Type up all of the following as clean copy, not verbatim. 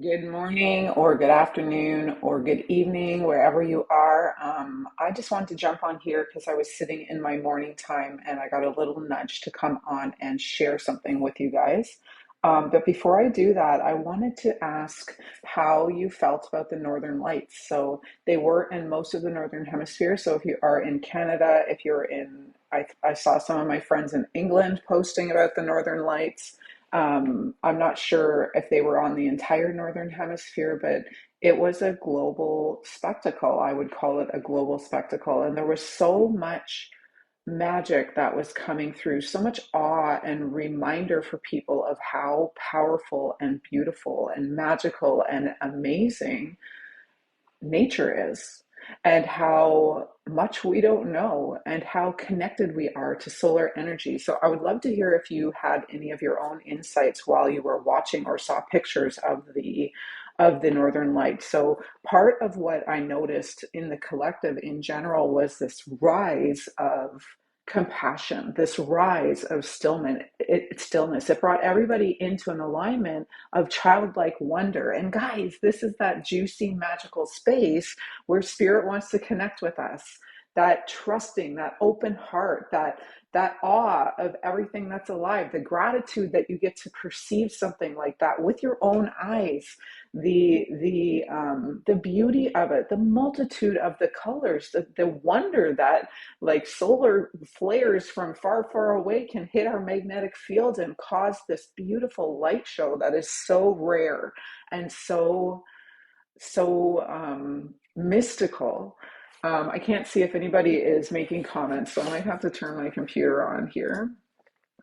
Good morning, or good afternoon, or good evening, wherever you are. I just wanted to jump on here because I was sitting in my morning time and I got a little nudge to come on and share something with you guys. But before I do that, I wanted to ask how you felt about the Northern Lights. So they were in most of the Northern Hemisphere. So if you are in Canada, if you're in, I saw some of my friends in England posting about the Northern Lights. I'm not sure if they were on the entire Northern Hemisphere, but it was a global spectacle. I would call it a global spectacle. And there was so much magic that was coming through, so much awe and reminder for people of how powerful and beautiful and magical and amazing nature is, and how much we don't know, and how connected we are to solar energy. So I would love to hear if you had any of your own insights while you were watching or saw pictures of the Northern Lights. So part of what I noticed in the collective in general was this rise of compassion, this rise of stillness. It brought everybody into an alignment of childlike wonder. And guys, this is that juicy, magical space where spirit wants to connect with us. That trusting, that open heart, that awe of everything that's alive, the gratitude that you get to perceive something like that with your own eyes, the beauty of it, the multitude of the colors, the wonder that like solar flares from far, far away can hit our magnetic field and cause this beautiful light show that is so rare and so mystical. I can't see if anybody is making comments, so I might have to turn my computer on here.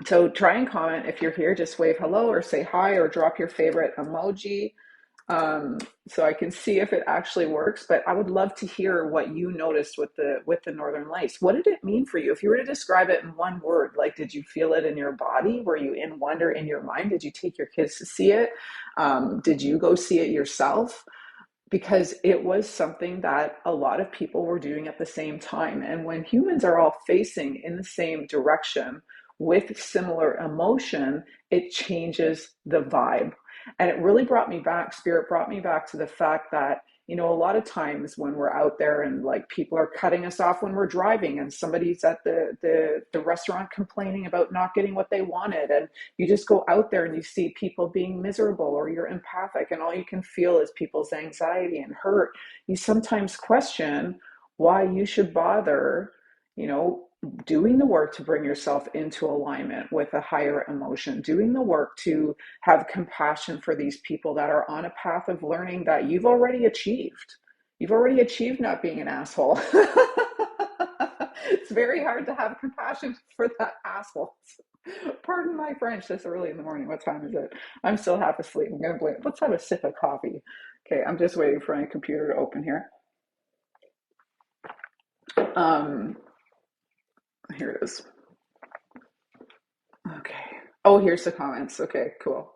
So try and comment if you're here. Just wave hello or say hi or drop your favorite emoji, so I can see if it actually works. But I would love to hear what you noticed with the Northern Lights. What did it mean for you? If you were to describe it in one word, like, did you feel it in your body? Were you in wonder in your mind? Did you take your kids to see it? Did you go see it yourself? Because it was something that a lot of people were doing at the same time. And when humans are all facing in the same direction with similar emotion, it changes the vibe. And it really brought me back, spirit brought me back to the fact that, a lot of times when we're out there and like people are cutting us off when we're driving, and somebody's at the restaurant complaining about not getting what they wanted, and you just go out there and you see people being miserable, or you're empathic and all you can feel is people's anxiety and hurt. You sometimes question why you should bother, you know, doing the work to bring yourself into alignment with a higher emotion, doing the work to have compassion for these people that are on a path of learning that you've already achieved. You've already achieved not being an asshole. It's very hard to have compassion for that asshole. Pardon my French this early in the morning. What time is it? I'm still half asleep. I'm going to blame. Let's have a sip of coffee. Okay, I'm just waiting for my computer to open here. Um, Here it is. Okay. Oh, here's the comments. Okay, cool.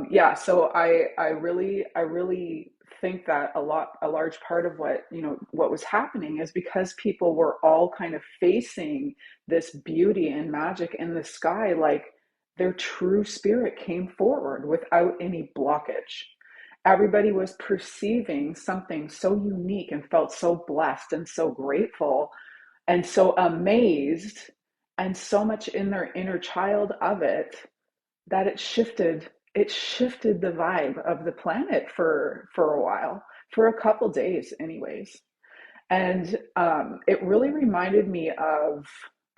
Yeah, so I really think that a large part of what was happening is because people were all kind of facing this beauty and magic in the sky, like their true spirit came forward without any blockage. Everybody was perceiving something so unique and felt so blessed and so grateful and so amazed and so much in their inner child of it that it shifted the vibe of the planet for a while, for a couple days anyways. And it really reminded me of,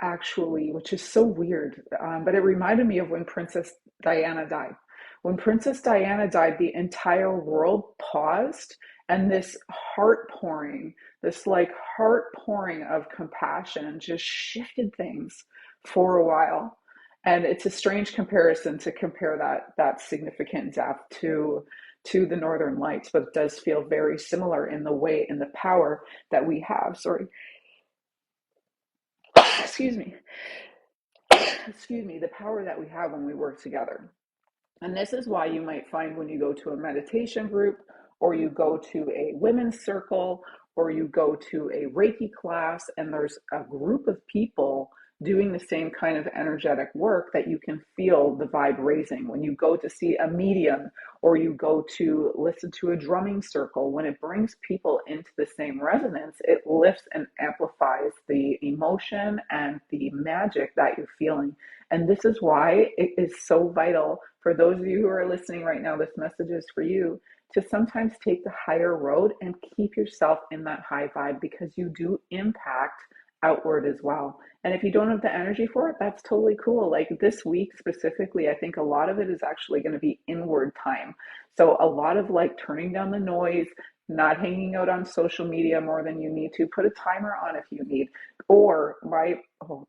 actually, which is so weird, but it reminded me of when Princess Diana died. When Princess Diana died, the entire world paused, and this like heart pouring of compassion just shifted things for a while. And it's a strange comparison to compare that significant death to the Northern Lights, but it does feel very similar in the way, in the power that we have. Sorry, excuse me, excuse me, the power that we have when we work together. And this is why you might find when you go to a meditation group, or you go to a women's circle, or you go to a Reiki class, and there's a group of people doing the same kind of energetic work that you can feel the vibe raising. When you go to see a medium or you go to listen to a drumming circle, when it brings people into the same resonance, it lifts and amplifies the emotion and the magic that you're feeling. And this is why it is so vital for those of you who are listening right now. This message is for you to sometimes take the higher road and keep yourself in that high vibe, because you do impact outward as well. And if you don't have the energy for it, that's totally cool. Like this week specifically, I think a lot of it is actually going to be inward time. So a lot of like turning down the noise, not hanging out on social media more than you need to. Put a timer on if you need. Or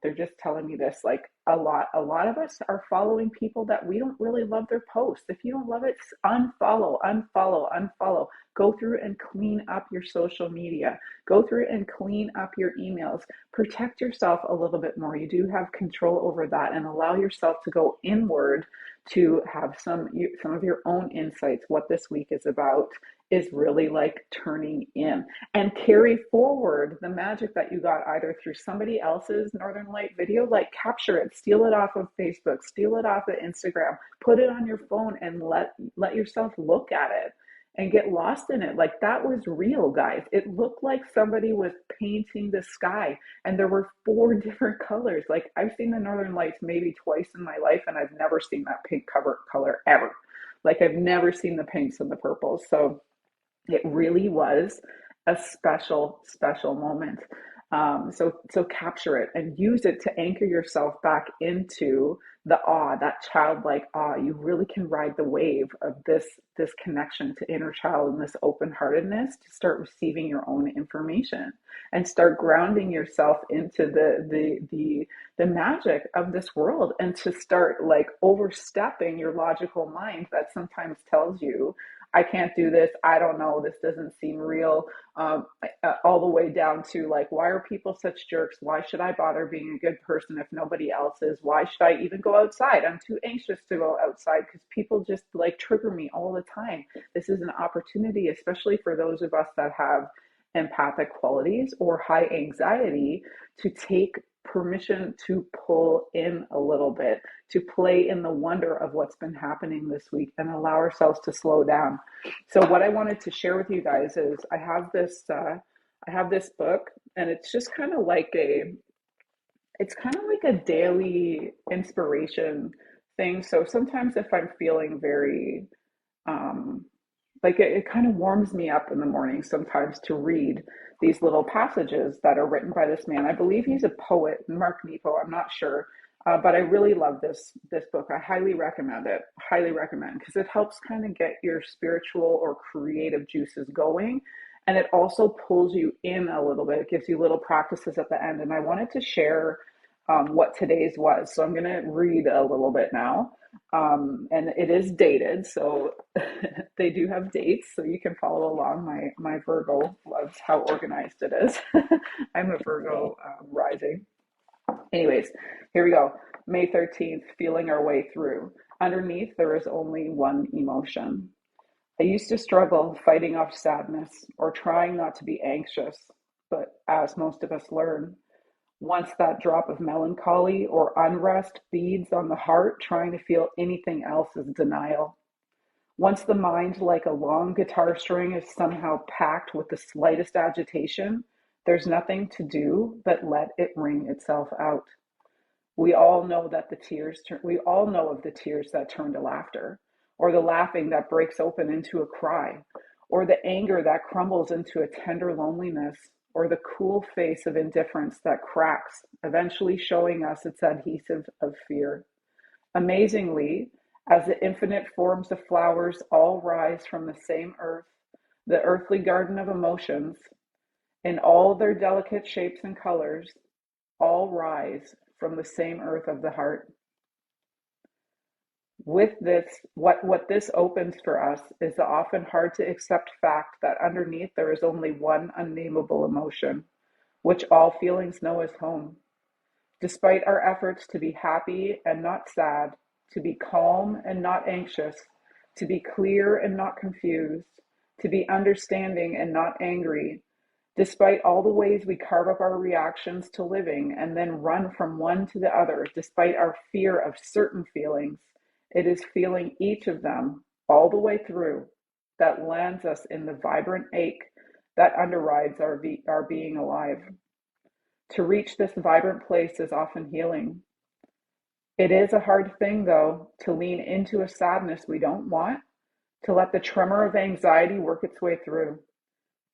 they're just telling me this, like a lot of us are following people that we don't really love their posts. If you don't love it, unfollow, unfollow, unfollow. Go through and clean up your social media. Go through and clean up your emails. Protect yourself a little bit more. You do have control over that, and allow yourself to go inward to have some of your own insights. What this week is about is really like turning in, and carry forward the magic that you got either through somebody else's Northern Light video. Like capture it, steal it off of Facebook, steal it off of Instagram, put it on your phone, and let yourself look at it and get lost in it. Like that was real, guys. It looked like somebody was painting the sky, and there were four different colors. Like I've seen the Northern Lights maybe twice in my life, and I've never seen that pink cover color ever. Like I've never seen the pinks and the purples. So it really was a special, special moment. So capture it and use it to anchor yourself back into the awe, that childlike awe. You really can ride the wave of this connection to inner child and this open heartedness to start receiving your own information and start grounding yourself into the magic of this world, and to start like overstepping your logical mind that sometimes tells you, I can't do this. I don't know. This doesn't seem real. All the way down to like, why are people such jerks? Why should I bother being a good person if nobody else is? Why should I even go outside? I'm too anxious to go outside because people just like trigger me all the time. This is an opportunity, especially for those of us that have empathic qualities or high anxiety, to take permission to pull in a little bit, to play in the wonder of what's been happening this week and allow ourselves to slow down. So what I wanted to share with you guys is I have this book, and it's just kind of like a daily inspiration thing. So sometimes if I'm feeling very um, like it kind of warms me up in the morning sometimes to read these little passages that are written by this man. I believe he's a poet, Mark Nepo. I'm not sure, but I really love this book. I highly recommend it. Highly recommend, because it helps kind of get your spiritual or creative juices going, and it also pulls you in a little bit. It gives you little practices at the end, and I wanted to share what today's was. So I'm going to read a little bit now. And it is dated, so they do have dates, so you can follow along. My Virgo loves how organized it is. I'm a Virgo rising. Anyways, here we go. May 13th, feeling our way through. Underneath, there is only one emotion. I used to struggle fighting off sadness or trying not to be anxious, but as most of us learn, once that drop of melancholy or unrest feeds on the heart, trying to feel anything else is denial. Once the mind, like a long guitar string, is somehow packed with the slightest agitation, there's nothing to do but let it wring itself out. We all know of the tears that turn to laughter, or the laughing that breaks open into a cry, or the anger that crumbles into a tender loneliness, or the cool face of indifference that cracks, eventually showing us its adhesive of fear. Amazingly, as the infinite forms of flowers all rise from the same earth, the earthly garden of emotions, in all their delicate shapes and colors, all rise from the same earth of the heart. With this, what this opens for us is the often hard to accept fact that underneath there is only one unnameable emotion, which all feelings know as home. Despite our efforts to be happy and not sad, to be calm and not anxious, to be clear and not confused, to be understanding and not angry, Despite all the ways we carve up our reactions to living and then run from one to the other, despite our fear of certain feelings, it is feeling each of them all the way through that lands us in the vibrant ache that underrides our being alive. To reach this vibrant place is often healing. It is a hard thing, though, to lean into a sadness we don't want, to let the tremor of anxiety work its way through.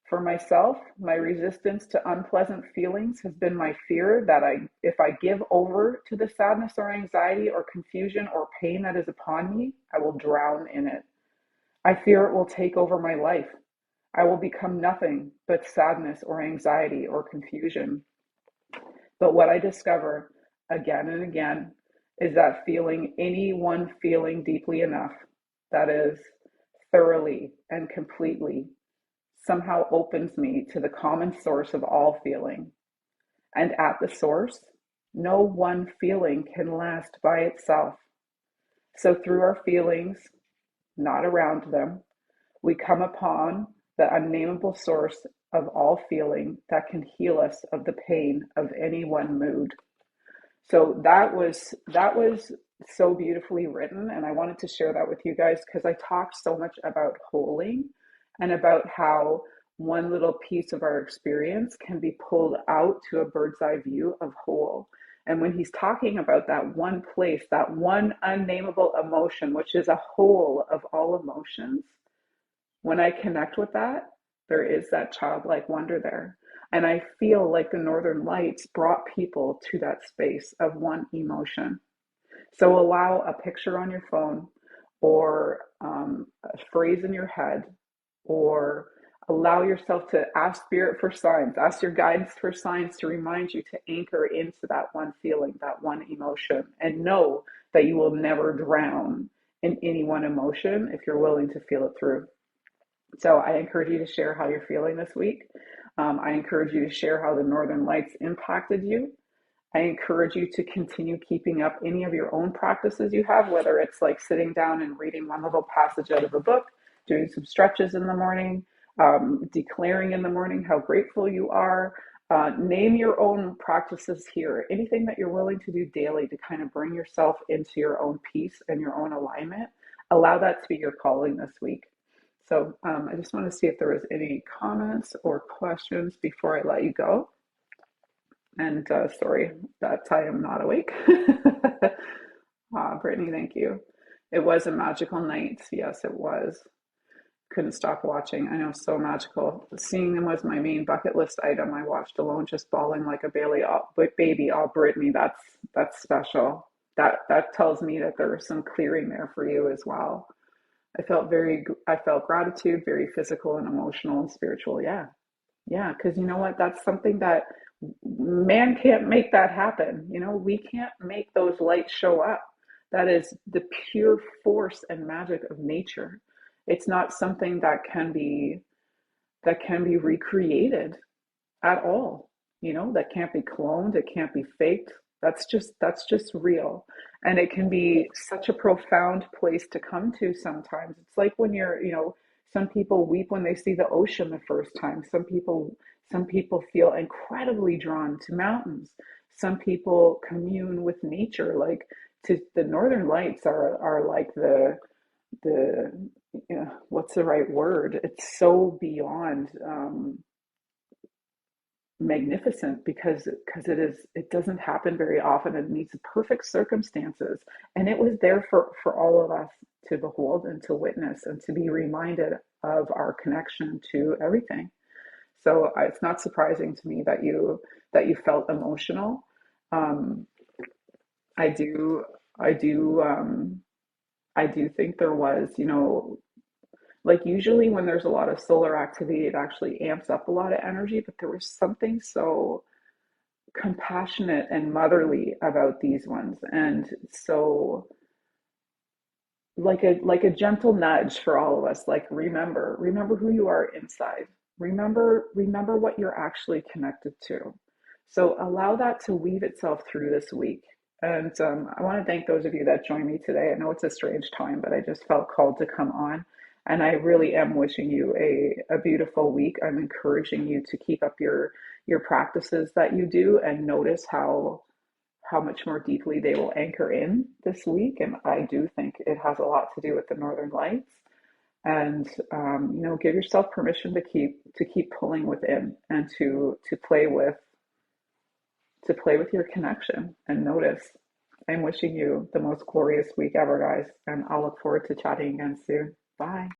For myself, my resistance to unpleasant feelings has been my fear that if I give over to the sadness or anxiety or confusion or pain that is upon me, I will drown in it. I fear it will take over my life. I will become nothing but sadness or anxiety or confusion. But what I discover again and again is that feeling any one feeling deeply enough, that is, thoroughly and completely, somehow opens me to the common source of all feeling. And at the source, no one feeling can last by itself. So through our feelings, not around them, we come upon the unnameable source of all feeling that can heal us of the pain of any one mood. So that was so beautifully written, and I wanted to share that with you guys because I talked so much about holding and about how one little piece of our experience can be pulled out to a bird's eye view of whole. And when he's talking about that one place, that one unnameable emotion, which is a whole of all emotions, when I connect with that, there is that childlike wonder there. And I feel like the Northern Lights brought people to that space of one emotion. So allow a picture on your phone or a phrase in your head, or allow yourself to ask spirit for signs, ask your guidance for signs to remind you to anchor into that one feeling, that one emotion, and know that you will never drown in any one emotion if you're willing to feel it through. So I encourage you to share how you're feeling this week. I encourage you to share how the Northern Lights impacted you. I encourage you to continue keeping up any of your own practices you have, whether it's like sitting down and reading one little passage out of a book, doing some stretches in the morning, declaring in the morning how grateful you are. Name your own practices here. Anything that you're willing to do daily to kind of bring yourself into your own peace and your own alignment. Allow that to be your calling this week. So I just want to see if there was any comments or questions before I let you go. And sorry that I am not awake. Brittany, thank you. It was a magical night. Yes, it was. Couldn't stop watching. I know, so magical. Seeing them was my main bucket list item. I watched alone, just bawling like a baby. All Brittany, that's special. That tells me that there was some clearing there for you as well. I felt gratitude, very physical and emotional and spiritual. Yeah, yeah, because you know what? That's something that man can't make that happen. We can't make those lights show up. That is the pure force and magic of nature. It's not something that can be recreated at all. That can't be cloned, it can't be faked. That's just real. And it can be such a profound place to come to sometimes. It's like when some people weep when they see the ocean the first time. Some people feel incredibly drawn to mountains. Some people commune with nature, like to the Northern Lights are like the what's the right word? It's so beyond magnificent because it doesn't happen very often. It needs perfect circumstances, and it was there for all of us to behold and to witness and to be reminded of our connection to everything. So it's not surprising to me that you felt emotional. um, I do I do I do think there was, like usually when there's a lot of solar activity, it actually amps up a lot of energy, but there was something so compassionate and motherly about these ones, and so like a gentle nudge for all of us, like remember who you are inside. Remember what you're actually connected to. So allow that to weave itself through this week. And I want to thank those of you that joined me today. I know it's a strange time, but I just felt called to come on. And I really am wishing you a beautiful week. I'm encouraging you to keep up your practices that you do and notice how much more deeply they will anchor in this week. And I do think it has a lot to do with the Northern Lights. And give yourself permission to keep pulling within and to play with your connection and notice. I'm wishing you the most glorious week ever, guys, and I'll look forward to chatting again soon. Bye.